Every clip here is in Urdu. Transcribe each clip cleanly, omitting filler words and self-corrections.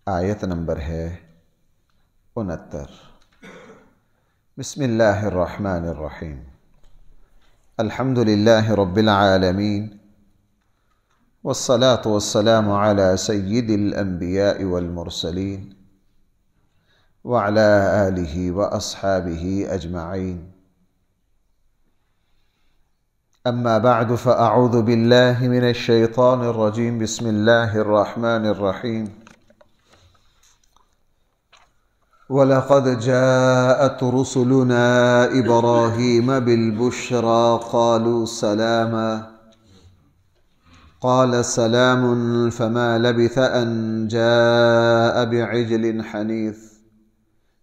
آیت نمبر ہے 69۔ بسم اللہ الرحمن الرحیم۔ الحمد للہ رب العالمین، والصلاة والسلام علی سید الانبیاء والمرسلین وعلی آلہ واصحابہ اجمعین۔ اما بعد فاعوذ باللہ من الشیطان الرجیم۔ بسم اللہ الرحمن الرحیم۔ وَلَقَدْ جَاءَتْ رُسُلُنَا إِبْرَاهِيمَ بِالْبُشْرَى قَالُوا سَلَامًا قَالَ سَلَامٌ فَمَا لَبِثَ أَنْ جَاءَ بِعِجْلٍ حَنِيذٍ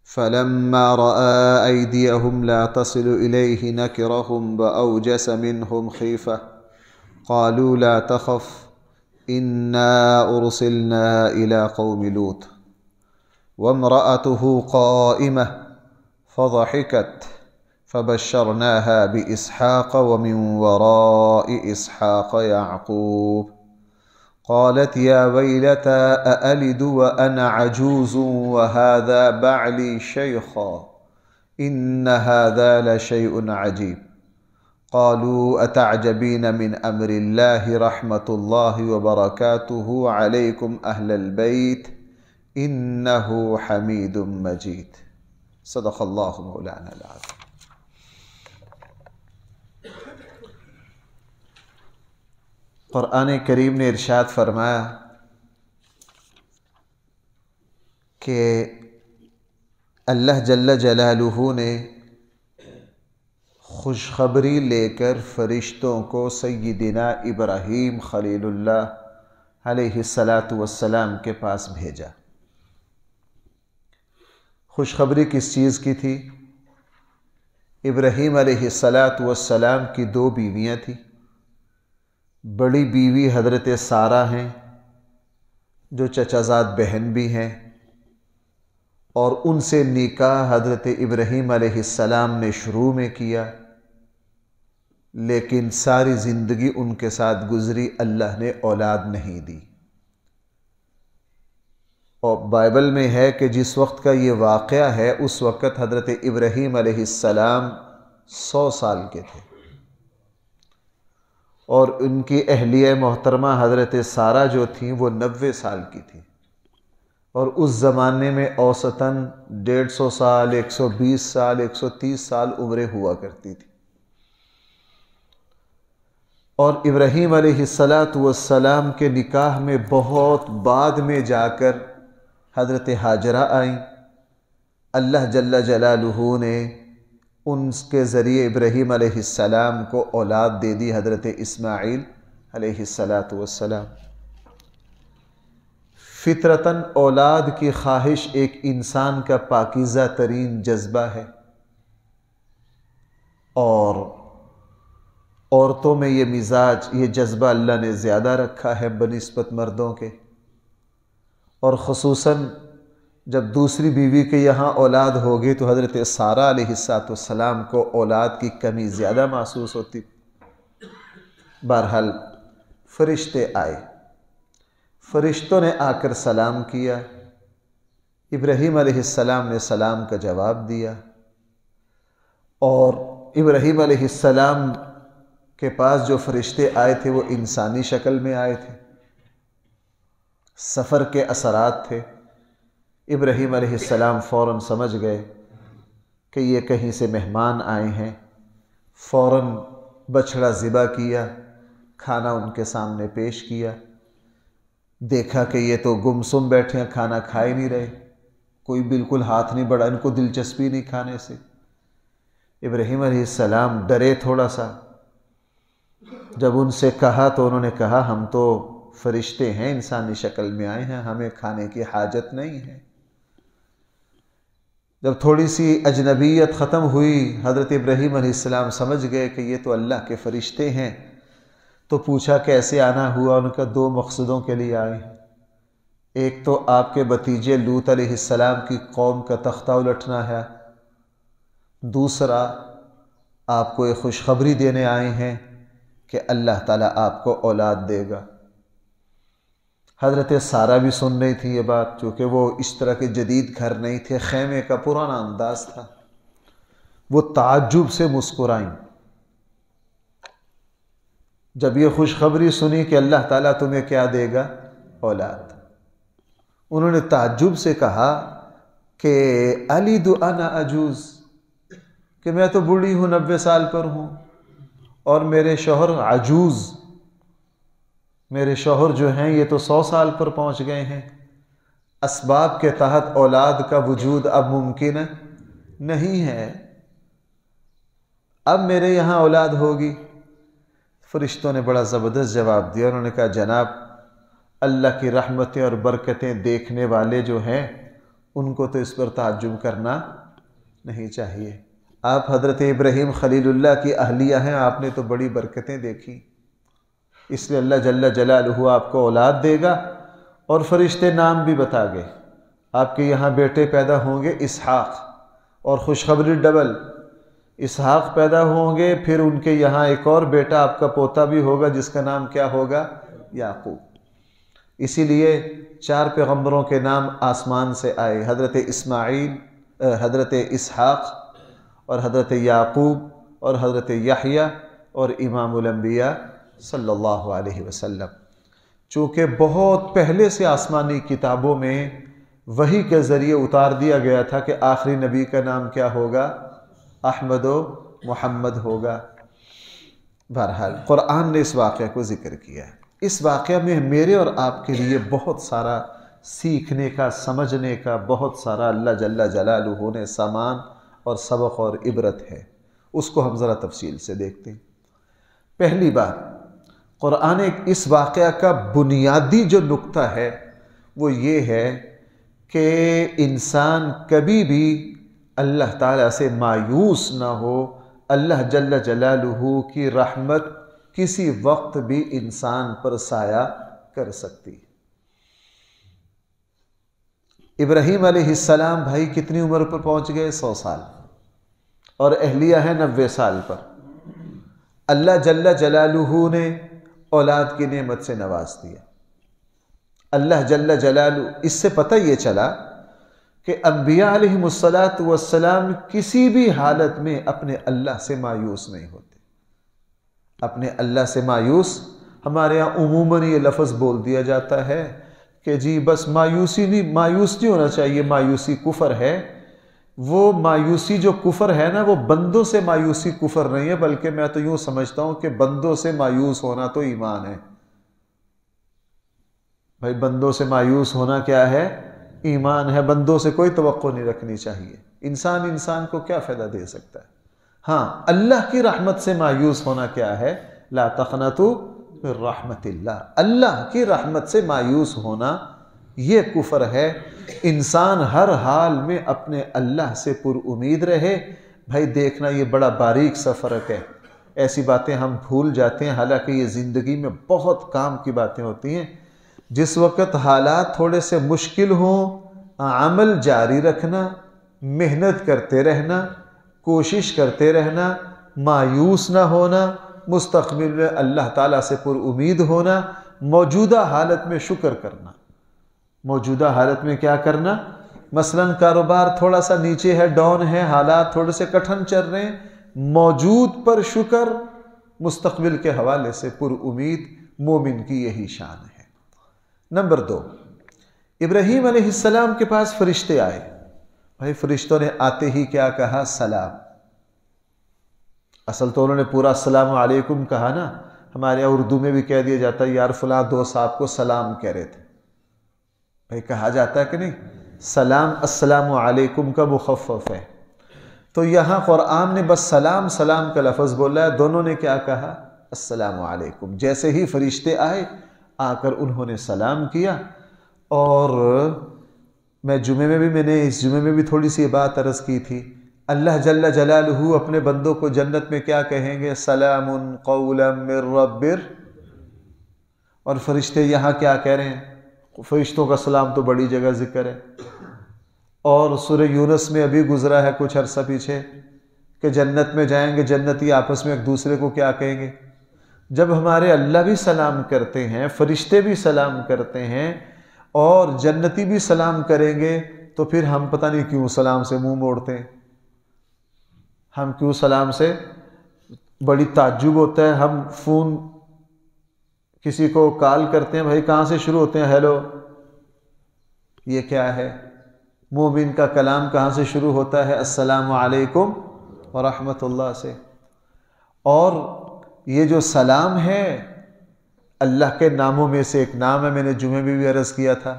فَلَمَّا رَأَى أَيْدِيَهُمْ لَا تَصِلُ إِلَيْهِ نَكِرَهُمْ وَأَوْجَسَ مِنْهُمْ خِيفَةً قَالُوا لَا تَخَفْ إِنَّا أُرْسِلْنَا إِلَى قَوْمِ لُوطٍ وامرأته قائمة فضحكت فبشرناها بإسحاق ومن وراء إسحاق يعقوب قالت يا ويلتى أألد وأنا عجوز وهذا بعلي شيخا إن هذا لشيء عجيب قالوا أتعجبين من أمر الله رحمة الله وبركاته عليكم أهل البيت انہ حمید مجید۔ صدق اللہ مولانا العظیم۔ قرآن کریم نے ارشاد فرمایا کہ اللہ جل جلالہ نے خوشخبری لے کر فرشتوں کو سیدنا ابراہیم خلیل اللہ علیہ السلام کے پاس بھیجا۔ خوشخبری کس چیز کی تھی؟ ابراہیم علیہ السلام کی دو بیویاں تھیں۔ بڑی بیوی حضرت سارہ ہیں جو چچا زاد بہن بھی ہیں، اور ان سے نکاح حضرت ابراہیم علیہ السلام نے شروع میں کیا، لیکن ساری زندگی ان کے ساتھ گزری، اللہ نے اولاد نہیں دی۔ اور بائبل میں ہے کہ جس وقت کا یہ واقعہ ہے اس وقت حضرت ابراہیم علیہ السلام 100 سال کے تھے، اور ان کی اہلیہ محترمہ حضرت سارہ جو تھیں وہ 90 سال کی تھیں، اور اس زمانے میں اوسطاً 150 سال، 120 سال، 130 سال عمریں ہوا کرتی تھی۔ اور ابراہیم علیہ السلام کے نکاح میں بہت بعد میں جا کر حضرت ہاجرہ آئیں۔ اللہ جل جلالہ نے ان کے ذریعے ابراہیم علیہ السلام کو اولاد دے دی، حضرت اسماعیل علیہ السلام۔ فطرتاً اولاد کی خواہش ایک انسان کا پاکیزہ ترین جذبہ ہے، اور عورتوں میں یہ مزاج، یہ جذبہ اللہ نے زیادہ رکھا ہے بنسبت مردوں کے، اور خصوصاً جب دوسری بیوی کے یہاں اولاد ہوگی تو حضرت سارہ علیہ السلام کو اولاد کی کمی زیادہ محسوس ہوتی۔ بہرحال فرشتے آئے، فرشتوں نے آ کر سلام کیا، ابراہیم علیہ السلام نے سلام کا جواب دیا، اور ابراہیم علیہ السلام کے پاس جو فرشتے آئے تھے وہ انسانی شکل میں آئے تھے۔ سفر کے اثرات تھے۔ ابراہیم علیہ السلام فوراً سمجھ گئے کہ یہ کہیں سے مہمان آئے ہیں، فوراً بچھڑا ذبح کیا، کھانا ان کے سامنے پیش کیا۔ دیکھا کہ یہ تو گمسم بیٹھے ہیں، کھانا کھا ہی نہیں رہے، کوئی بالکل ہاتھ نہیں بڑھا، ان کو دلچسپی نہیں کھانے سے۔ ابراہیم علیہ السلام ڈرے تھوڑا سا۔ جب ان سے کہا تو انہوں نے کہا ہم تو فرشتے ہیں، انسانی شکل میں آئے ہیں، ہمیں کھانے کی حاجت نہیں ہے۔ جب تھوڑی سی اجنبیت ختم ہوئی، حضرت ابراہیم علیہ السلام سمجھ گئے کہ یہ تو اللہ کے فرشتے ہیں، تو پوچھا کیسے آنا ہوا؟ ان کا 2 مقصدوں کے لیے آئے ہیں۔ ایک تو آپ کے بھتیجے لوط علیہ السلام کی قوم کا تختہ الٹنا ہے، دوسرا آپ کو ایک خوشخبری دینے آئے ہیں کہ اللہ تعالیٰ آپ کو اولاد دے گا۔ حضرت سارہ بھی سن رہی تھی یہ بات، چونکہ وہ اس طرح کے جدید گھر نہیں تھے، خیمے کا پرانا انداز تھا۔ وہ تعجب سے مسکرائیں جب یہ خوشخبری سنی کہ اللہ تعالیٰ تمہیں کیا دے گا؟ اولاد۔ انہوں نے تعجب سے کہا کہ الید انا عجوز، کہ میں تو بوڑھی ہوں، 90 سال پر ہوں، اور میرے شوہر عجوز، میرے شوہر جو ہیں یہ تو 100 سال پر پہنچ گئے ہیں، اسباب کے تحت اولاد کا وجود اب ممکن نہیں ہے، اب میرے یہاں اولاد ہوگی؟ فرشتوں نے بڑا زبردست جواب دیا، انہوں نے کہا جناب اللہ کی رحمتیں اور برکتیں دیکھنے والے جو ہیں ان کو تو اس پر تعجب کرنا نہیں چاہیے۔ آپ حضرت ابراہیم خلیل اللہ کی اہلیہ ہیں، آپ نے تو بڑی برکتیں دیکھی، اس لیے اللہ جل جلالہ آپ کو اولاد دے گا، اور فرشتے نام بھی بتا گئے، آپ کے یہاں بیٹے پیدا ہوں گے اسحاق، اور خوشخبری ڈبل، اسحاق پیدا ہوں گے، پھر ان کے یہاں ایک اور بیٹا آپ کا پوتا بھی ہوگا جس کا نام کیا ہوگا؟ یعقوب۔ اسی لیے 4 پیغمبروں کے نام آسمان سے آئے، حضرت اسماعیل، حضرت اسحاق، اور حضرت یعقوب، اور حضرت یحییٰ، اور امام الانبیاء صلی اللہ علیہ وسلم۔ چونکہ بہت پہلے سے آسمانی کتابوں میں وحی کے ذریعے اتار دیا گیا تھا کہ آخری نبی کا نام کیا ہوگا؟ احمد و محمد ہوگا۔ بہرحال قرآن نے اس واقعہ کو ذکر کیا ہے۔ اس واقعہ میں میرے اور آپ کے لیے بہت سارا سیکھنے کا، سمجھنے کا، بہت سارا اللہ جل جلالہ نے سامان اور سبق اور عبرت ہے، اس کو ہم ذرا تفصیل سے دیکھتے ہیں۔ پہلی بات، قرآن اس واقعہ کا بنیادی جو نقطہ ہے وہ یہ ہے کہ انسان کبھی بھی اللہ تعالیٰ سے مایوس نہ ہو۔ اللہ جل جلالہ کی رحمت کسی وقت بھی انسان پر سایہ کر سکتی۔ ابراہیم علیہ السلام بھائی کتنی عمر پر پہنچ گئے؟ 100 سال، اور اہلیہ ہے 90 سال پر۔ اللہ جل جلالہ نے اولاد کی نعمت سے نواز دیا۔ اللہ جل جلالہ، اس سے پتہ یہ چلا کہ انبیاء علیہم السلام کسی بھی حالت میں اپنے اللہ سے مایوس نہیں ہوتے۔ اپنے اللہ سے مایوس، ہمارے یہاں عموماً یہ لفظ بول دیا جاتا ہے کہ جی بس مایوس نہیں ہونا چاہیے، مایوسی کفر ہے۔ وہ مایوسی جو کفر ہے نا، وہ بندوں سے مایوسی کفر نہیں ہے، بلکہ میں تو یوں سمجھتا ہوں کہ بندوں سے مایوس ہونا تو ایمان ہے۔ بھائی بندوں سے مایوس ہونا کیا ہے؟ ایمان ہے۔ بندوں سے کوئی توقع نہیں رکھنی چاہیے۔ انسان کو کیا فائدہ دے سکتا ہے؟ ہاں، اللہ کی رحمت سے مایوس ہونا کیا ہے؟ لا تقنطوا من رحمت اللہ، اللہ کی رحمت سے مایوس ہونا یہ کفر ہے۔ انسان ہر حال میں اپنے اللہ سے پر امید رہے۔ بھائی دیکھنا، یہ بڑا باریک سا فرق ہے، ایسی باتیں ہم بھول جاتے ہیں، حالانکہ یہ زندگی میں بہت کام کی باتیں ہوتی ہیں۔ جس وقت حالات تھوڑے سے مشکل ہوں، عمل جاری رکھنا، محنت کرتے رہنا، کوشش کرتے رہنا، مایوس نہ ہونا، مستقبل میں اللہ تعالیٰ سے پر امید ہونا، موجودہ حالت میں شکر کرنا۔ موجودہ حالت میں کیا کرنا؟ مثلاً کاروبار تھوڑا سا نیچے ہے، ڈاؤن ہے، حالات تھوڑے سے کٹھن چل رہے ہیں، موجود پر شکر، مستقبل کے حوالے سے پر امید، مومن کی یہی شان ہے۔ نمبر 2، ابراہیم علیہ السلام کے پاس فرشتے آئے۔ بھائی فرشتوں نے آتے ہی کیا کہا؟ سلام۔ اصل تو انہوں نے پورا السلام علیکم کہا نا، ہمارے یہاں اردو میں بھی کہہ دیا جاتا ہے یار فلاں دوست آپ کو سلام کہہ رہے تھے۔ بھائی کہا جاتا ہے کہ نہیں؟ سلام السلام علیکم کا مخفف ہے، تو یہاں قرآن نے بس سلام کا لفظ بولا ہے، دونوں نے کیا کہا؟ السلام علیکم۔ جیسے ہی فرشتے آئے، آ کر انہوں نے سلام کیا، اور میں اس جمعے میں بھی تھوڑی سی بات عرض کی تھی، اللہ جل جلالہ اپنے بندوں کو جنت میں کیا کہیں گے؟ سلام قولا من رب۔ اور فرشتے یہاں کیا کہہ رہے ہیں؟ فرشتوں کا سلام تو بڑی جگہ ذکر ہے، اور سورہ یونس میں ابھی گزرا ہے کچھ عرصہ پیچھے کہ جنت میں جائیں گے، جنتی آپس میں ایک دوسرے کو کیا کہیں گے؟ جب ہمارے اللہ بھی سلام کرتے ہیں، فرشتے بھی سلام کرتے ہیں اور جنتی بھی سلام کریں گے، تو پھر ہم پتہ نہیں کیوں سلام سے منہ موڑتے ہیں؟ ہم کیوں سلام سے بڑی تعجب ہوتا ہے. ہم فون کسی کو کال کرتے ہیں، بھائی کہاں سے شروع ہوتے ہیں؟ ہیلو. یہ کیا ہے؟ مومن کا کلام کہاں سے شروع ہوتا ہے؟ السلام علیکم ورحمۃ اللہ سے. اور یہ جو سلام ہے اللہ کے ناموں میں سے ایک نام ہے. میں نے جمعے میں بھی عرض کیا تھا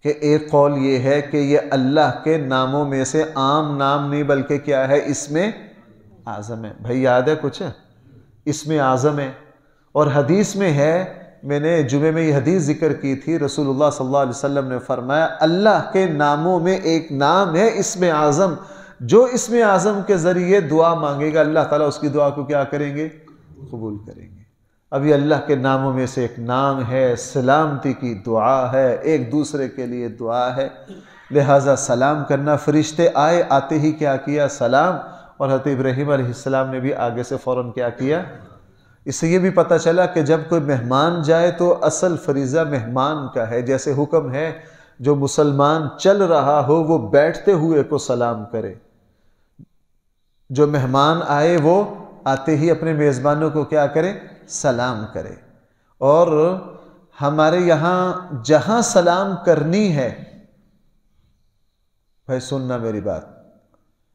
کہ ایک قول یہ ہے کہ یہ اللہ کے ناموں میں سے عام نام نہیں بلکہ کیا ہے؟ اسم اعظم ہے. بھائی یاد ہے کچھ؟ اسم اعظم ہے. اور حدیث میں ہے، میں نے جمعے میں یہ حدیث ذکر کی تھی، رسول اللہ صلی اللہ علیہ وسلم نے فرمایا اللہ کے ناموں میں ایک نام ہے اسم اعظم، جو اسم اعظم کے ذریعے دعا مانگے گا اللہ تعالیٰ اس کی دعا کو کیا کریں گے؟ قبول کریں گے. ابھی اللہ کے ناموں میں سے ایک نام ہے سلامتی کی دعا ہے، ایک دوسرے کے لیے دعا ہے. لہٰذا سلام کرنا. فرشتے آئے، آتے ہی کیا کیا؟ سلام. اور حضرت ابراہیم علیہ السلام نے بھی آگے سے فوراً کیا کیا؟ اس سے یہ بھی پتہ چلا کہ جب کوئی مہمان جائے تو اصل فریضہ مہمان کا ہے. جیسے حکم ہے جو مسلمان چل رہا ہو وہ بیٹھتے ہوئے کو سلام کرے. جو مہمان آئے وہ آتے ہی اپنے میزبانوں کو کیا کرے؟ سلام کرے. اور ہمارے یہاں جہاں سلام کرنی ہے، بھائی سننا میری بات،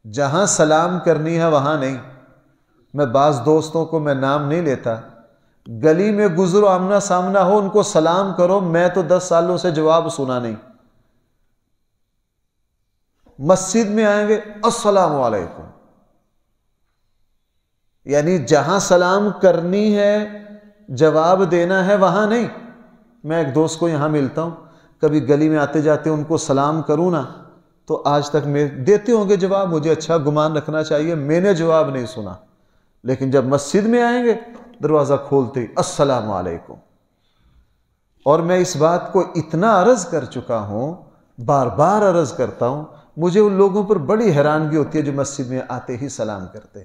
جہاں سلام کرنی ہے وہاں نہیں. میں بعض دوستوں کو میں نام نہیں لیتا، گلی میں گزرو آمنا سامنا ہو ان کو سلام کرو، میں تو 10 سالوں سے جواب سنا نہیں. مسجد میں آئیں گے السلام علیکم، یعنی جہاں سلام کرنی ہے جواب دینا ہے وہاں نہیں. میں ایک دوست کو یہاں ملتا ہوں، کبھی گلی میں آتے جاتے ان کو سلام کروں نا تو آج تک میں دیتے ہوں گے جواب، مجھے اچھا گمان رکھنا چاہیے میں نے جواب نہیں سنا. لیکن جب مسجد میں آئیں گے دروازہ کھولتے ہی السلام علیکم. اور میں اس بات کو اتنا عرض کر چکا ہوں، بار بار عرض کرتا ہوں، مجھے ان لوگوں پر بڑی حیرانگی ہوتی ہے جو مسجد میں آتے ہی سلام کرتے.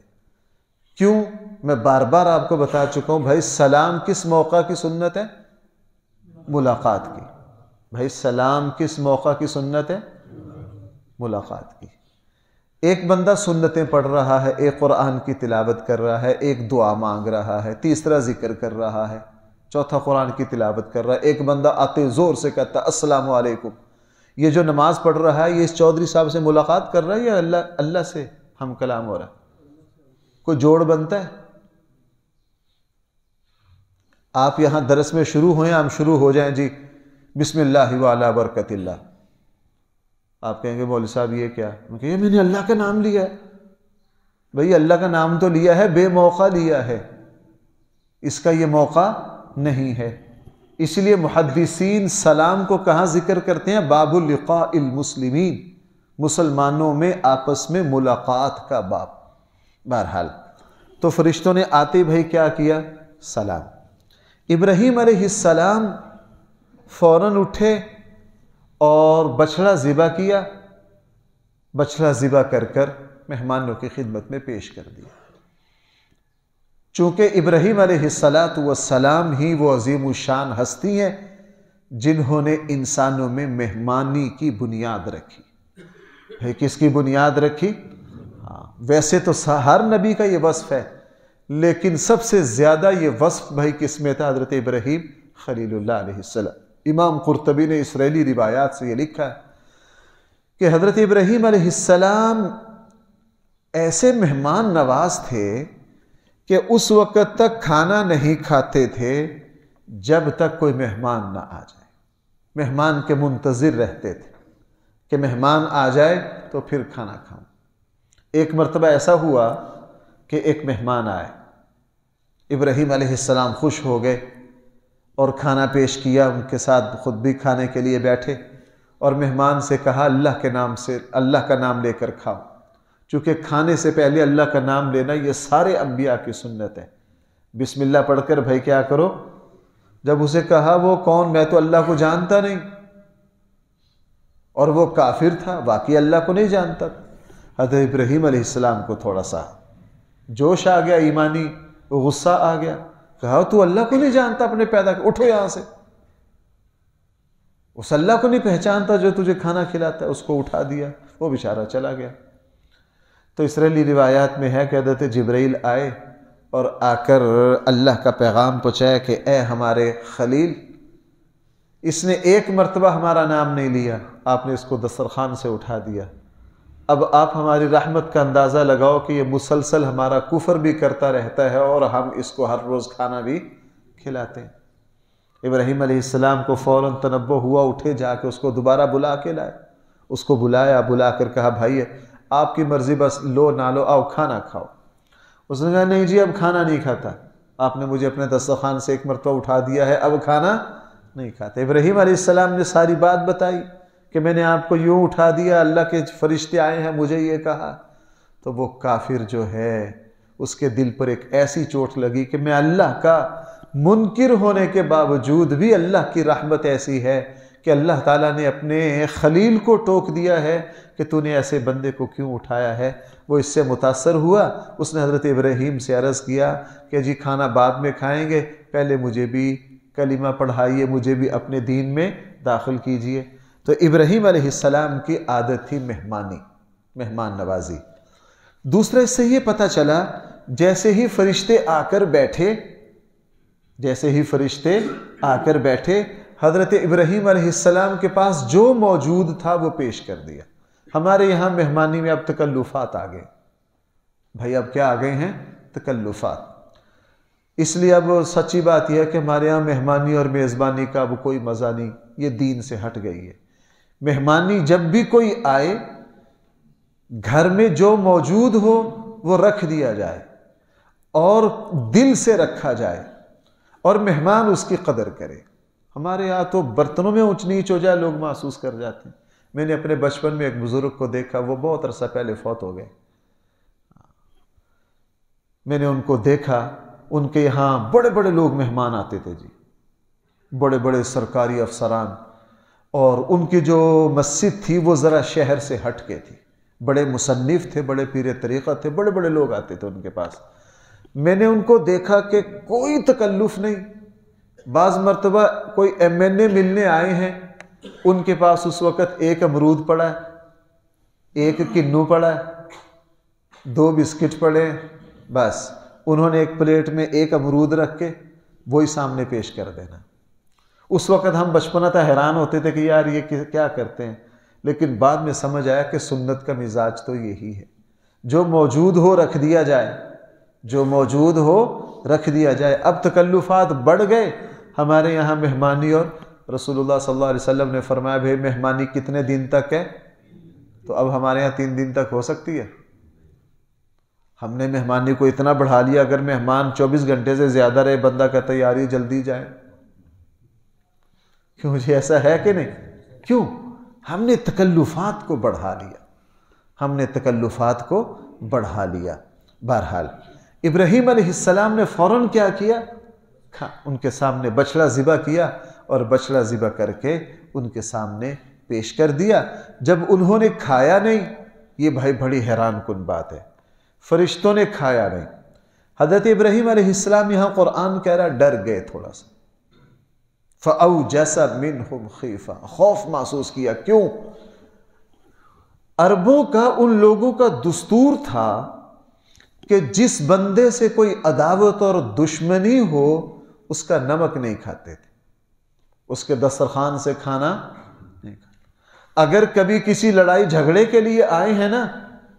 کیوں؟ میں بار بار آپ کو بتا چکا ہوں بھائی سلام کس موقع کی سنت ہے؟ ملاقات کی. بھائی سلام کس موقع کی سنت ہے؟ ملاقات کی. ایک بندہ سنتیں پڑھ رہا ہے، ایک قرآن کی تلاوت کر رہا ہے، ایک دعا مانگ رہا ہے، تیسرا ذکر کر رہا ہے، چوتھا قرآن کی تلاوت کر رہا ہے. ایک بندہ آتے زور سے کہتا ہے السلام علیکم. یہ جو نماز پڑھ رہا ہے یہ اس چودھری صاحب سے ملاقات کر رہا ہے یا اللہ سے ہم کلام ہو رہا ہے؟ کوئی جوڑ بنتا ہے؟ آپ یہاں درس میں شروع ہوئیں، ہم شروع ہو جائیں جی بسم اللہ وعلی برکت اللہ. آپ کہیں گے مولوی صاحب یہ کیا؟ میں نے اللہ کا نام لیا ہے. بھئی اللہ کا نام تو لیا ہے، بے موقع لیا ہے، اس کا یہ موقع نہیں ہے. اس لیے محدثین سلام کو کہاں ذکر کرتے ہیں؟ باب لقاء المسلمین، مسلمانوں میں آپس میں ملاقات کا باب. بہرحال تو فرشتوں نے آتے بھائی کیا کیا؟ سلام. ابراہیم علیہ السلام فوراً اٹھے اور بچڑا ذبح کیا. بچڑا ذبح کر کر مہمانوں کی خدمت میں پیش کر دیا. چونکہ ابراہیم علیہ السلام ہی وہ عظیم الشان ہستی ہیں جنہوں نے انسانوں میں مہمانی کی بنیاد رکھی. بھائی کس کی بنیاد رکھی؟ ہاں ویسے تو ہر نبی کا یہ وصف ہے، لیکن سب سے زیادہ یہ وصف بھائی کس میں تھا؟ حضرت ابراہیم خلیل اللہ علیہ السلام. امام قرطبی نے اسرائیلی روایات سے یہ لکھا ہے کہ حضرت ابراہیم علیہ السلام ایسے مہمان نواز تھے کہ اس وقت تک کھانا نہیں کھاتے تھے جب تک کوئی مہمان نہ آ جائے. مہمان کے منتظر رہتے تھے کہ مہمان آ جائے تو پھر کھانا کھاؤں. ایک مرتبہ ایسا ہوا کہ ایک مہمان آئے، ابراہیم علیہ السلام خوش ہو گئے اور کھانا پیش کیا، ان کے ساتھ خود بھی کھانے کے لیے بیٹھے اور مہمان سے کہا اللہ کے نام سے، اللہ کا نام لے کر کھاؤ. چونکہ کھانے سے پہلے اللہ کا نام لینا یہ سارے انبیاء کی سنت ہے. بسم اللہ پڑھ کر بھائی کیا کرو. جب اسے کہا وہ کون؟ میں تو اللہ کو جانتا نہیں. اور وہ کافر تھا، واقعی اللہ کو نہیں جانتا. حضرت ابراہیم علیہ السلام کو تھوڑا سا جوش آ گیا، ایمانی غصہ آ گیا. کہا تو اللہ کو نہیں جانتا اپنے پیدا کر، اٹھو یہاں سے، اس اللہ کو نہیں پہچانتا جو تجھے کھانا کھلاتا ہے، اس کو اٹھا دیا، وہ بیچارہ چلا گیا۔ تو اسرائیلی روایات میں ہے کہ حضرت جبرائیل آئے اور آ کر اللہ کا پیغام پہنچایا کہ اے ہمارے خلیل، اس نے ایک مرتبہ ہمارا نام نہیں لیا، آپ نے اس کو دسترخوان سے اٹھا دیا، اب آپ ہماری رحمت کا اندازہ لگاؤ کہ یہ مسلسل ہمارا کفر بھی کرتا رہتا ہے اور ہم اس کو ہر روز کھانا بھی کھلاتے ہیں۔ ابراہیم علیہ السلام کو فوراً تنبہ ہوا، اٹھے جا کے اس کو دوبارہ بلا کے لائے، اس کو بلایا، بلا کر کہا بھائی آپ کی مرضی، بس لو نہ لو آؤ کھانا کھاؤ۔ اس نے کہا نہیں جی اب کھانا نہیں کھاتا، آپ نے مجھے اپنے دسترخوان سے ایک مرتبہ اٹھا دیا ہے، اب کھانا نہیں کھاتا۔ ابراہیم علیہ السلام نے ساری بات بتائی کہ میں نے آپ کو یوں اٹھا دیا، اللہ کے فرشتے آئے ہیں مجھے یہ کہا۔ تو وہ کافر جو ہے اس کے دل پر ایک ایسی چوٹ لگی کہ میں اللہ کا منکر ہونے کے باوجود بھی اللہ کی رحمت ایسی ہے کہ اللہ تعالیٰ نے اپنے خلیل کو ٹوک دیا ہے کہ تو نے ایسے بندے کو کیوں اٹھایا ہے۔ وہ اس سے متاثر ہوا، اس نے حضرت ابراہیم سے عرض کیا کہ جی کھانا بعد میں کھائیں گے، پہلے مجھے بھی کلمہ پڑھائیے، مجھے بھی اپنے دین میں داخل کیجئے۔ تو ابراہیم علیہ السلام کی عادت تھی مہمان نوازی۔ دوسرا اس سے یہ پتہ چلا، جیسے ہی فرشتے آ کر بیٹھے حضرت ابراہیم علیہ السلام کے پاس جو موجود تھا وہ پیش کر دیا۔ ہمارے یہاں مہمانی میں اب تکلفات آ گئے، بھائی اب کیا آ گئے ہیں؟ تکلفات۔ اس لیے اب سچی بات یہ ہے کہ ہمارے یہاں مہمانی اور میزبانی کا اب کوئی مزہ نہیں، یہ دین سے ہٹ گئی ہے۔ مہمانی جب بھی کوئی آئے، گھر میں جو موجود ہو وہ رکھ دیا جائے اور دل سے رکھا جائے اور مہمان اس کی قدر کرے۔ ہمارے یہاں تو برتنوں میں اونچ نیچ ہو جائے لوگ محسوس کر جاتے ہیں۔ میں نے اپنے بچپن میں ایک بزرگ کو دیکھا، وہ بہت عرصہ پہلے فوت ہو گئے، میں نے ان کو دیکھا، ان کے یہاں بڑے بڑے لوگ مہمان آتے تھے جی، بڑے بڑے سرکاری افسران، اور ان کی جو مسجد تھی وہ ذرا شہر سے ہٹ کے تھی، بڑے مصنف تھے، بڑے پیر طریقہ تھے، بڑے بڑے لوگ آتے تھے ان کے پاس۔ میں نے ان کو دیکھا کہ کوئی تکلف نہیں۔ بعض مرتبہ کوئی ایم این اے ملنے آئے ہیں، ان کے پاس اس وقت ایک امرود پڑا ہے، ایک کنو پڑا ہے، 2 بسکٹ پڑے ہیں، بس انہوں نے ایک پلیٹ میں ایک امرود رکھ کے وہی سامنے پیش کر دینا۔ اس وقت ہم بچپنا تھا، حیران ہوتے تھے کہ یار یہ کیا کرتے ہیں، لیکن بعد میں سمجھ آیا کہ سنت کا مزاج تو یہی ہے، جو موجود ہو رکھ دیا جائے، جو موجود ہو رکھ دیا جائے۔ اب تکلفات بڑھ گئے ہمارے یہاں مہمانی، اور رسول اللہ صلی اللہ علیہ وسلم نے فرمایا بھائی مہمانی کتنے دن تک ہے؟ تو اب ہمارے یہاں 3 دن تک ہو سکتی ہے۔ ہم نے مہمانی کو اتنا بڑھا لیا، اگر مہمان 24 گھنٹے سے زیادہ رہے، بندہ کہتا ہے یار یہ جلدی جائے۔ کیوں جی ایسا ہے کہ نہیں؟ کیوں؟ ہم نے تکلفات کو بڑھا لیا۔ بہرحال ابراہیم علیہ السلام نے فوراً کیا کیا؟ ان کے سامنے بچڑا ذبح کیا، اور بچڑا ذبح کر کے ان کے سامنے پیش کر دیا۔ جب انہوں نے کھایا نہیں، یہ بھائی بڑی حیران کن بات ہے، فرشتوں نے کھایا نہیں۔ حضرت ابراہیم علیہ السلام یہاں قرآن کہہ رہا ڈر گئے تھوڑا سا، فَأَوْجَسَ مِنْهُمْ خِیفَةً، خوف محسوس کیا۔ کیوں؟ عربوں کا، ان لوگوں کا دستور تھا کہ جس بندے سے کوئی عداوت اور دشمنی ہو اس کا نمک نہیں کھاتے تھے، اس کے دسترخوان سے کھانا نہیں کھاتے۔ اگر کبھی کسی لڑائی جھگڑے کے لیے آئے ہیں نا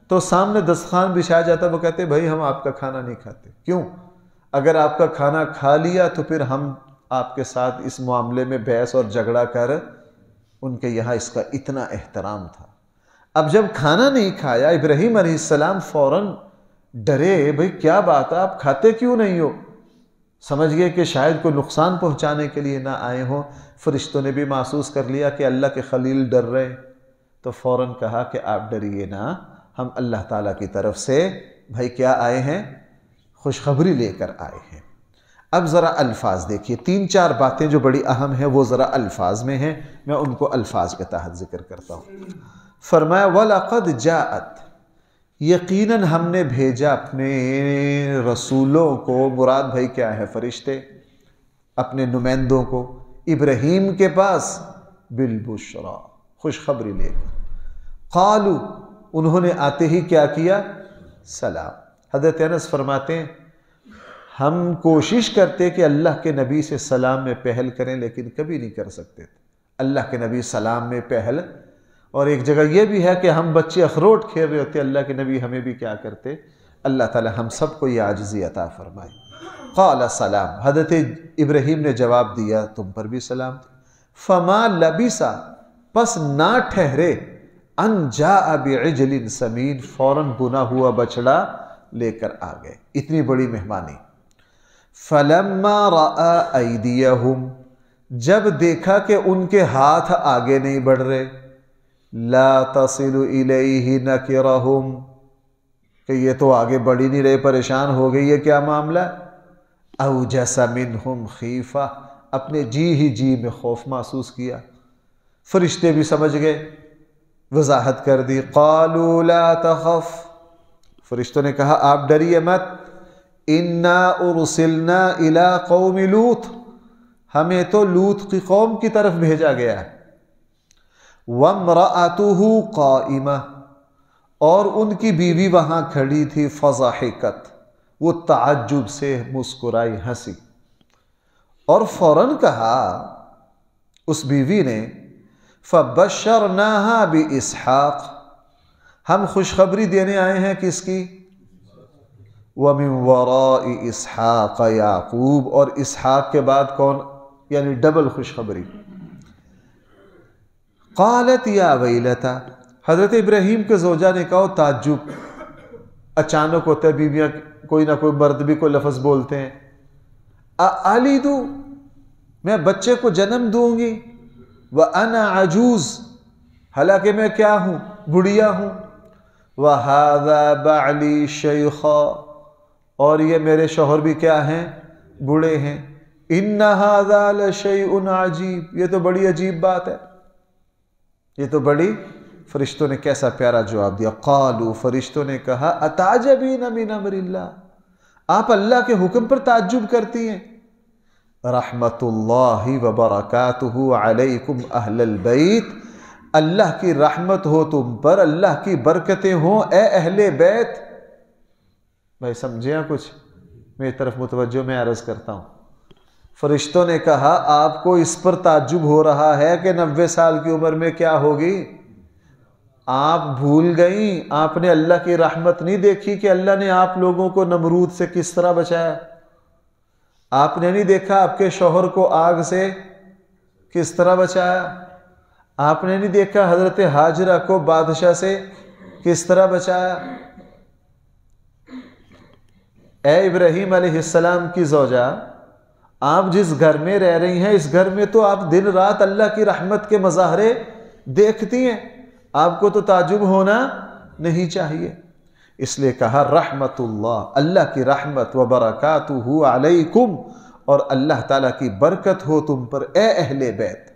تو سامنے دسترخوان بچھایا جاتا، وہ کہتے بھائی ہم آپ کا کھانا نہیں کھاتے۔ کیوں؟ اگر آپ کا کھانا کھا لیا تو پھر ہم آپ کے ساتھ اس معاملے میں بحث اور جھگڑا کر، ان کے یہاں اس کا اتنا احترام تھا۔ اب جب کھانا نہیں کھایا، ابراہیم علیہ السلام فوراً ڈرے، بھئی کیا بات ہے، آپ کھاتے کیوں نہیں ہو؟ سمجھ گئے کہ شاید کوئی نقصان پہنچانے کے لیے نہ آئے ہوں۔ فرشتوں نے بھی محسوس کر لیا کہ اللہ کے خلیل ڈر رہے، تو فوراً کہا کہ آپ ڈریے نہ، ہم اللہ تعالیٰ کی طرف سے بھائی کیا آئے ہیں؟ خوشخبری لے کر آئے ہیں۔ اب ذرا الفاظ دیکھیے، 3-4 باتیں جو بڑی اہم ہیں وہ ذرا الفاظ میں ہیں، میں ان کو الفاظ کے تحت ذکر کرتا ہوں۔ فرمایا وَلَقَدْ جَاءَتْ یقیناً ہم نے بھیجا اپنے رسولوں کو، مراد بھائی کیا ہے؟ فرشتے، اپنے نمائندوں کو ابراہیم کے پاس بالبشرا، خوشخبری لے کر۔ قالو، انہوں نے آتے ہی کیا کیا؟ سلام۔ حضرت انس فرماتے ہیں ہم کوشش کرتے کہ اللہ کے نبی سے سلام میں پہل کریں، لیکن کبھی نہیں کر سکتے تھے۔ اللہ کے نبی سلام میں پہل، اور ایک جگہ یہ بھی ہے کہ ہم بچے اخروٹ کھیل رہے ہوتے، اللہ کے نبی ہمیں بھی کیا کرتے؟ اللہ تعالی ہم سب کو یہ عاجزی عطا فرمائے۔ قال سلام، حضرت ابراہیم نے جواب دیا تم پر بھی سلام۔ فما لبث، پس نہ ٹھہرے، ان جاء بعجل سمین، فوراً بنا ہوا بچڑا لے کر آ گئے، اتنی بڑی مہمانی۔ فلما رأى ایدیہم، جب دیکھا کہ ان کے ہاتھ آگے نہیں بڑھ رہے، لا تصل الیہ نکرہم، کہ یہ تو آگے بڑھ ہی نہیں رہے، پریشان ہو گئی، یہ کیا معاملہ؟ اوجس منہم خیفہ، اپنے جی ہی جی میں خوف محسوس کیا۔ فرشتے بھی سمجھ گئے، وضاحت کر دی۔ قالوا لا تخف، فرشتوں نے کہا آپ ڈریے مت، انا ارسلنا الی قوم لوط، ہمیں تو لوط کی قوم کی طرف بھیجا گیا ہے۔ وامرأتہ قائمہ، اور ان کی بیوی وہاں کھڑی تھی، فضحکت، وہ تعجب سے مسکرائی، ہنسی، اور فوراً کہا اس بیوی نے، فبشرناہا باسحاق، ہم خوشخبری دینے آئے ہیں کس کی؟ ومن وراء اسحاق یعقوب، اور اسحاق کے بعد کون؟ یعنی ڈبل خوشخبری۔ قالت یا ویلتا، حضرت ابراہیم کے زوجہ نے کہا، تعجب اچانک ہوتا ہے، بیویاں کوئی نہ کوئی مرد بھی کوئی لفظ بولتے ہیں، اَأَلِدُ، میں بچے کو جنم دوں گی، وَأَنَا عَجُوز، حالانکہ میں کیا ہوں؟ بڑھیا ہوں، وَهَذَا بَعْلِي شَيْخًا، اور یہ میرے شوہر بھی کیا ہیں؟ بوڑھے ہیں۔ إِنَّ هَذَا لَشَيْءٌ عَجِيبٌ، یہ تو بڑی عجیب بات ہے، یہ تو بڑی۔ فرشتوں نے کیسا پیارا جواب دیا۔ قالوا، فرشتوں نے کہا، اتعجبین من امر اللہ، آپ اللہ کے حکم پر تعجب کرتی ہیں۔ رحمت اللہ وبرکاتہ علیکم اہل البیت، اللہ کی رحمت ہو تم پر، اللہ کی برکتیں ہوں اے اہل بیت۔ بھائی سمجھے ہیں کچھ؟ میری طرف متوجہ، میں عرض کرتا ہوں۔ فرشتوں نے کہا آپ کو اس پر تعجب ہو رہا ہے کہ 90 سال کی عمر میں کیا ہوگی؟ آپ بھول گئیں، آپ نے اللہ کی رحمت نہیں دیکھی کہ اللہ نے آپ لوگوں کو نمرود سے کس طرح بچایا؟ آپ نے نہیں دیکھا آپ کے شوہر کو آگ سے کس طرح بچایا؟ آپ نے نہیں دیکھا حضرت ہاجرہ کو بادشاہ سے کس طرح بچایا؟ اے ابراہیم علیہ السلام کی زوجہ، آپ جس گھر میں رہ رہی ہیں، اس گھر میں تو آپ دن رات اللہ کی رحمت کے مظاہرے دیکھتی ہیں، آپ کو تو تعجب ہونا نہیں چاہیے۔ اس لیے کہا رحمت اللہ، اللہ کی رحمت، وبرکاتہ علیکم، اور اللہ تعالیٰ کی برکت ہو تم پر اے اہل بیت۔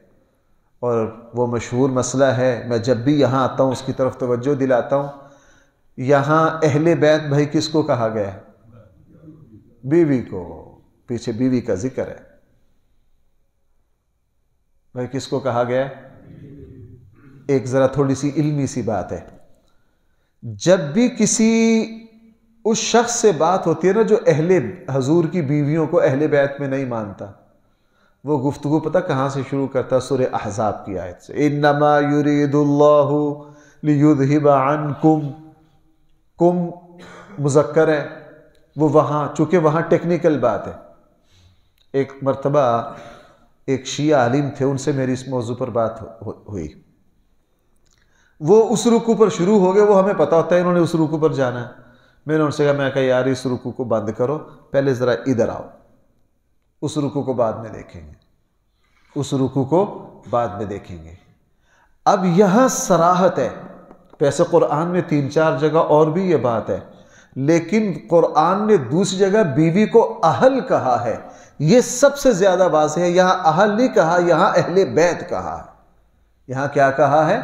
اور وہ مشہور مسئلہ ہے، میں جب بھی یہاں آتا ہوں اس کی طرف توجہ دلاتا ہوں، یہاں اہل بیت بھائی کس کو کہا گیا ہے؟ بیوی کو، پیچھے بیوی کا ذکر ہے بھائی، کس کو کہا گیا ہے؟ ایک ذرا تھوڑی سی علمی سی بات ہے، جب بھی کسی اس شخص سے بات ہوتی ہے نا جو اہل حضور کی بیویوں کو اہل بیت میں نہیں مانتا، وہ گفتگو پتہ کہاں سے شروع کرتا؟ سورہ احزاب کی آیت سے، انما یرید اللہ لیذہب عنکم، کم مذکر ہے، وہ وہاں چونکہ وہاں ٹیکنیکل بات ہے۔ ایک مرتبہ ایک شیعہ عالم تھے، ان سے میری اس موضوع پر بات ہوئی، وہ اس رکوع پر شروع ہو گئے، وہ ہمیں پتہ ہوتا ہے انہوں نے اس رکوع پر جانا ہے، میں نے ان سے کہا، میں کہا یار اس رکوع کو بند کرو، پہلے ذرا ادھر آؤ، اس رکوع کو بعد میں دیکھیں گے، اس رکوع کو بعد میں دیکھیں گے۔ اب یہاں صراحت ہے، ویسے قرآن میں 3-4 جگہ اور بھی یہ بات ہے، لیکن قرآن نے دوسری جگہ بیوی کو اہل کہا ہے، یہ سب سے زیادہ واضح ہے۔ یہاں اہل نہیں کہا، یہاں اہل بیت کہا ہے۔ یہاں کیا کہا ہے؟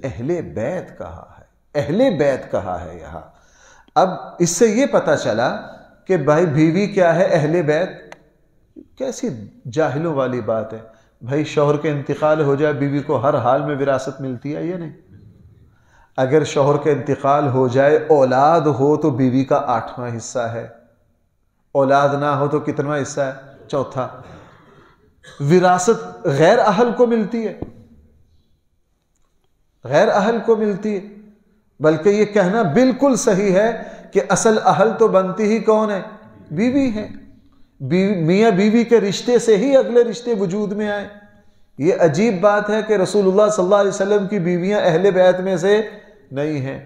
اہل بیت کہا ہے۔ اہل بیت کہا ہے یہاں۔ اب اس سے یہ پتہ چلا کہ بھائی بیوی کیا ہے؟ اہل بیت۔ کیسی جاہلوں والی بات ہے بھائی، شوہر کے انتقال ہو جائے بیوی کو ہر حال میں وراثت ملتی ہے یا نہیں؟ اگر شوہر کے انتقال ہو جائے، اولاد ہو تو بیوی کا 8واں حصہ ہے، اولاد نہ ہو تو کتنا حصہ ہے؟ 4۔ وراثت غیر اہل کو ملتی ہے، غیر اہل کو ملتی ہے، بلکہ یہ کہنا بالکل صحیح ہے کہ اصل اہل تو بنتی ہی کون ہے؟ بیوی ہے۔ میاں بیوی کے رشتے سے ہی اگلے رشتے وجود میں آئے۔ یہ عجیب بات ہے کہ رسول اللہ صلی اللہ علیہ وسلم کی بیویاں اہل بیت میں سے نہیں ہیں۔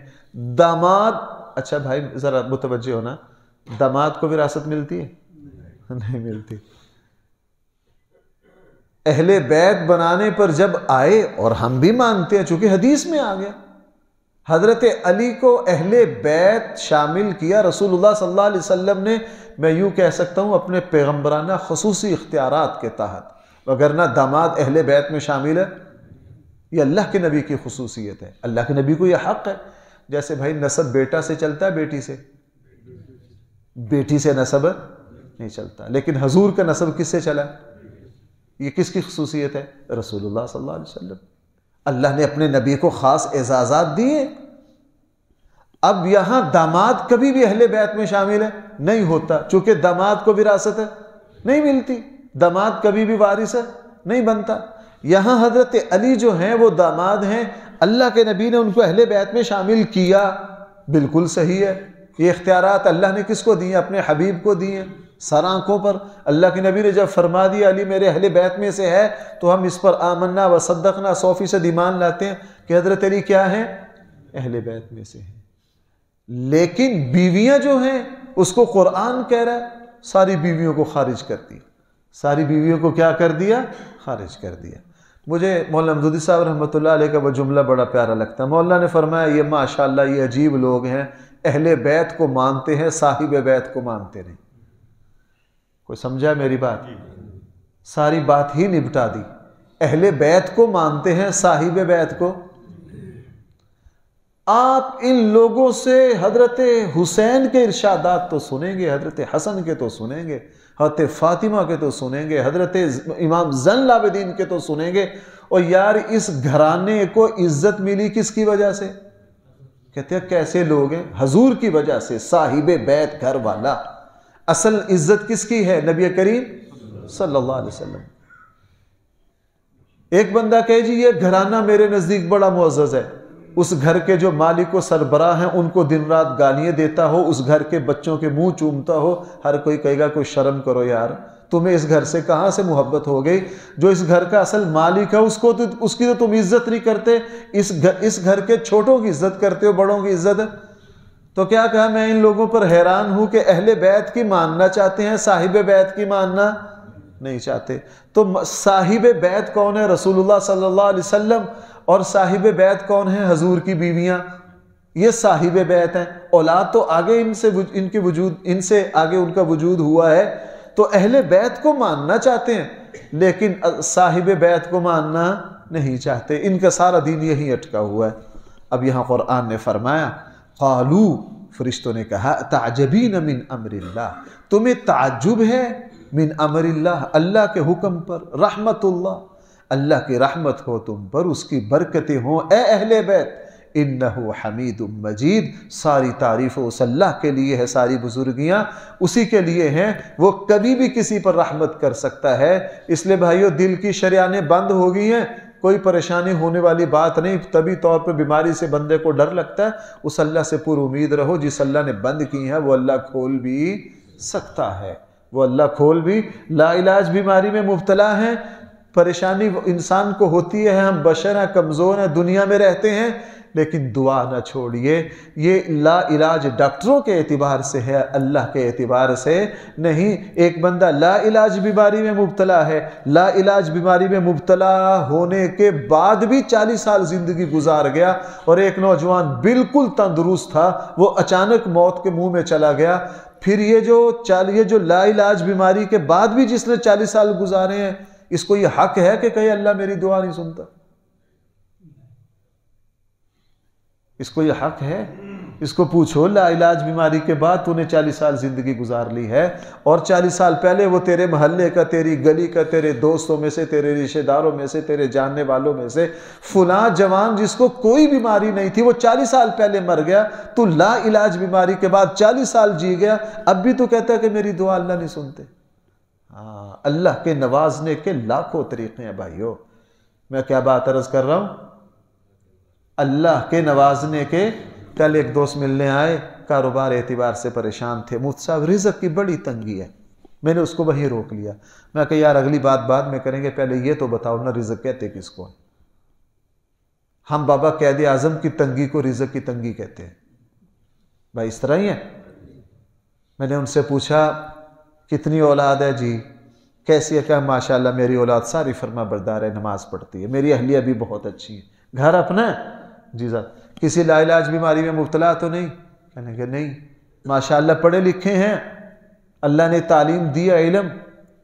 داماد، اچھا بھائی ذرا متوجہ ہونا، داماد کو وراثت ملتی ہے؟ نہیں ملتی۔ اہل بیت بنانے پر جب آئے، اور ہم بھی مانتے ہیں چونکہ حدیث میں آ گیا، حضرت علی کو اہل بیت شامل کیا رسول اللہ صلی اللہ علیہ وسلم نے، میں یوں کہہ سکتا ہوں اپنے پیغمبرانہ خصوصی اختیارات کے تحت، وگرنہ داماد اہل بیت میں شامل ہے؟ یہ اللہ کے نبی کی خصوصیت ہے، اللہ کے نبی کو یہ حق ہے۔ جیسے بھائی نسب بیٹا سے چلتا ہے بیٹی سے؟ بیٹی سے نسب نہیں چلتا، لیکن حضور کا نسب کس سے چلا؟ یہ کس کی خصوصیت ہے؟ رسول اللہ صلی اللہ علیہ وسلم۔ اللہ نے اپنے نبی کو خاص اعزازات دیے۔ اب یہاں داماد کبھی بھی اہل بیت میں شامل ہے؟ نہیں ہوتا، چونکہ داماد کو وراثت نہیں ملتی، داماد کبھی بھی وارث نہیں بنتا۔ یہاں حضرت علی جو ہیں وہ داماد ہیں، اللہ کے نبی نے ان کو اہل بیت میں شامل کیا، بالکل صحیح ہے۔ یہ اختیارات اللہ نے کس کو دیے؟ اپنے حبیب کو دیے سر آنکھوں پر۔ اللہ کے نبی نے جب فرما دیا علی میرے اہل بیت میں سے ہے، تو ہم اس پر آمنا و صدقنا 100% ایمان لاتے ہیں کہ حضرت علی کیا ہیں؟ اہل بیت میں سے ہیں۔ لیکن بیویاں جو ہیں اس کو قرآن کہہ رہا ہے ساری بیویوں کو خارج کر دیا، ساری بیویوں کو کیا کر دیا؟ خارج کر دیا۔ مجھے مولانا مودودی صاحب رحمۃ اللہ علیہ کا وہ جملہ بڑا پیارا لگتا ہے۔ مولانا نے فرمایا یہ ماشاءاللہ یہ عجیب لوگ ہیں، اہل بیت کو مانتے ہیں صاحب بیت کو مانتے نہیں۔ کوئی سمجھا میری بات؟ ساری بات ہی نپٹا دی۔ اہل بیت کو مانتے ہیں صاحب بیت کو۔ آپ ان لوگوں سے حضرت حسین کے ارشادات تو سنیں گے، حضرت حسن کے تو سنیں گے، حضرت فاطمہ کے تو سنیں گے، حضرت امام زین العابدین کے تو سنیں گے، اور یار اس گھرانے کو عزت ملی کس کی وجہ سے؟ کہتے ہیں کیسے لوگ ہیں؟ حضور کی وجہ سے، صاحب بیت گھر والا۔ اصل عزت کس کی ہے؟ نبی کریم صلی اللہ علیہ وسلم۔ ایک بندہ کہے جی یہ گھرانہ میرے نزدیک بڑا معزز ہے، اس گھر کے جو مالک و سربراہ ہیں ان کو دن رات گالیاں دیتا ہو، اس گھر کے بچوں کے منہ چومتا ہو، ہر کوئی کہے گا کوئی شرم کرو یار، تمہیں اس گھر سے کہاں سے محبت ہو گئی؟ جو اس گھر کا اصل مالک ہے اس کی تو تم عزت نہیں کرتے، اس گھر کے چھوٹوں کی عزت کرتے ہو، بڑوں کی عزت۔ تو کیا کہا؟ میں ان لوگوں پر حیران ہوں کہ اہل بیت کی ماننا چاہتے ہیں، صاحب بیت کی ماننا نہیں چاہتے۔ تو صاحب بیت کون ہے؟ رسول اللہ صلی اللہ علیہ وسلم۔ اور صاحب بیت کون ہیں؟ حضور کی بیویاں، یہ صاحب بیت ہیں۔ اولاد تو آگے ان سے آگے ان کا وجود ہوا ہے، تو اہل بیت کو ماننا چاہتے ہیں لیکن صاحب بیت کو ماننا نہیں چاہتے۔ ان کا سارا دین یہی اٹکا ہوا ہے۔ اب یہاں قرآن نے فرمایا قالو، فرشتوں نے کہا تعجبین من امر اللہ، تمہیں تعجب ہے من امر اللہ، اللہ کے حکم پر، رحمت اللہ، اللہ کی رحمت ہو تم پر، اس کی برکتیں ہوں اے اہل بیت، انہو حمید مجید، ساری تعریف اس اللہ کے لیے ہے، ساری بزرگیاں اسی کے لیے ہیں، وہ کبھی بھی کسی پر رحمت کر سکتا ہے۔ اس لیے بھائیو دل کی شریانیں بند ہو گئی ہیں، کوئی پریشانی ہونے والی بات نہیں، طبی طور پر بیماری سے بندے کو ڈر لگتا ہے، اس اللہ سے پر امید رہو جس اللہ نے بند کی ہے وہ اللہ کھول بھی سکتا ہے، وہ اللہ کھول بھی۔ لا علاج بیماری میں مبتلا ہیں، پریشانی انسان کو ہوتی ہے، ہم بشر ہیں، کمزور ہیں، دنیا میں رہتے ہیں، لیکن دعا نہ چھوڑیے۔ یہ لا علاج ڈاکٹروں کے اعتبار سے ہے، اللہ کے اعتبار سے نہیں۔ ایک بندہ لا علاج بیماری میں مبتلا ہے، لا علاج بیماری میں مبتلا ہونے کے بعد بھی 40 سال زندگی گزار گیا، اور ایک نوجوان بالکل تندرست تھا وہ اچانک موت کے منہ میں چلا گیا۔ پھر یہ جو لا علاج بیماری کے بعد بھی جس نے 40 سال گزارے ہیں، اس کو یہ حق ہے کہ کہے اللہ میری دعا نہیں سنتا؟ اس کو یہ حق ہے؟ اس کو پوچھو لا علاج بیماری کے بعد تو نے 40 سال زندگی گزار لی ہے، اور 40 سال پہلے وہ تیرے محلے کا، تیری گلی کا، تیرے دوستوں میں سے، تیرے رشتہ داروں میں سے، تیرے جاننے والوں میں سے فلاں جوان جس کو کوئی بیماری نہیں تھی وہ 40 سال پہلے مر گیا، تو لا علاج بیماری کے بعد 40 سال جی گیا، اب بھی تو کہتا ہے کہ میری دعا اللہ نہیں سنتے۔ ہاں، اللہ کے نوازنے کے لاکھوں طریقے ہیں بھائیو۔ میں کیا بات عرض کر رہا ہوں؟ اللہ کے نوازنے کے۔ کل ایک دوست ملنے آئے، کاروبار اعتبار سے پریشان تھے، مفتی صاحب رزق کی بڑی تنگی ہے۔ میں نے اس کو وہیں روک لیا، میں کہا یار اگلی بات بعد میں کریں گے، پہلے یہ تو بتاؤ نا رزق کہتے کس کو ہے؟ ہم بابا قائد اعظم کی تنگی کو رزق کی تنگی کہتے ہیں۔ بھائی اس طرح ہی ہے۔ میں نے ان سے پوچھا کتنی اولاد ہے جی، کیسی ہے؟ کہ ماشاءاللہ میری اولاد ساری فرما بردار ہے، نماز پڑھتی ہے، میری اہلیہ بھی بہت اچھی ہے۔ گھر اپنا ہے؟ جی صاحب۔ کسی لا علاج بیماری میں مبتلا تو نہیں؟ کہنے کہ نہیں۔ ماشاءاللہ پڑھے لکھے ہیں، اللہ نے تعلیم دی، علم،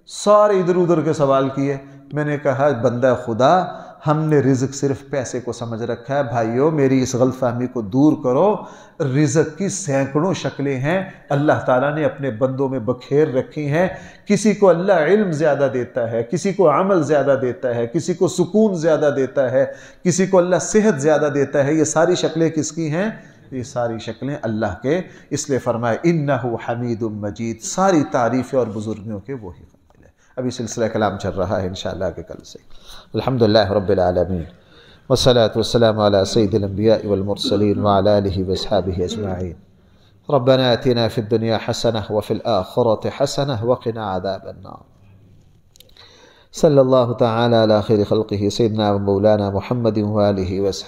سارے ادھر ادھر کے سوال کیے۔ میں نے کہا بندہ خدا، ہم نے رزق صرف پیسے کو سمجھ رکھا ہے، بھائیو میری اس غلط فہمی کو دور کرو۔ رزق کی سینکڑوں شکلیں ہیں، اللہ تعالیٰ نے اپنے بندوں میں بکھیر رکھی ہیں۔ کسی کو اللہ علم زیادہ دیتا ہے، کسی کو عمل زیادہ دیتا ہے، کسی کو سکون زیادہ دیتا ہے، کسی کو اللہ صحت زیادہ دیتا ہے۔ یہ ساری شکلیں کس کی ہیں؟ یہ ساری شکلیں اللہ کے، اس لیے فرمایا انہ حمید مجید، ساری تعریفیں اور بزرگیوں کے وہی قابل ہے۔ ابھی سلسلہ کلام چل رہا ہے انشاءاللہ کہ کل سے۔ الحمدللہ رب العالمین والصلاة والسلام على سید الانبیاء والمرسلین وعلى آلہ واصحابہ اجمعین۔ ربنا آتنا فی الدنیا حسنہ وفی الآخرة حسنہ وقنا عذاب النار۔ صلی اللہ تعالی علی خیر خلقہ سیدنا و مولانا محمد وآلہ وصحبہ۔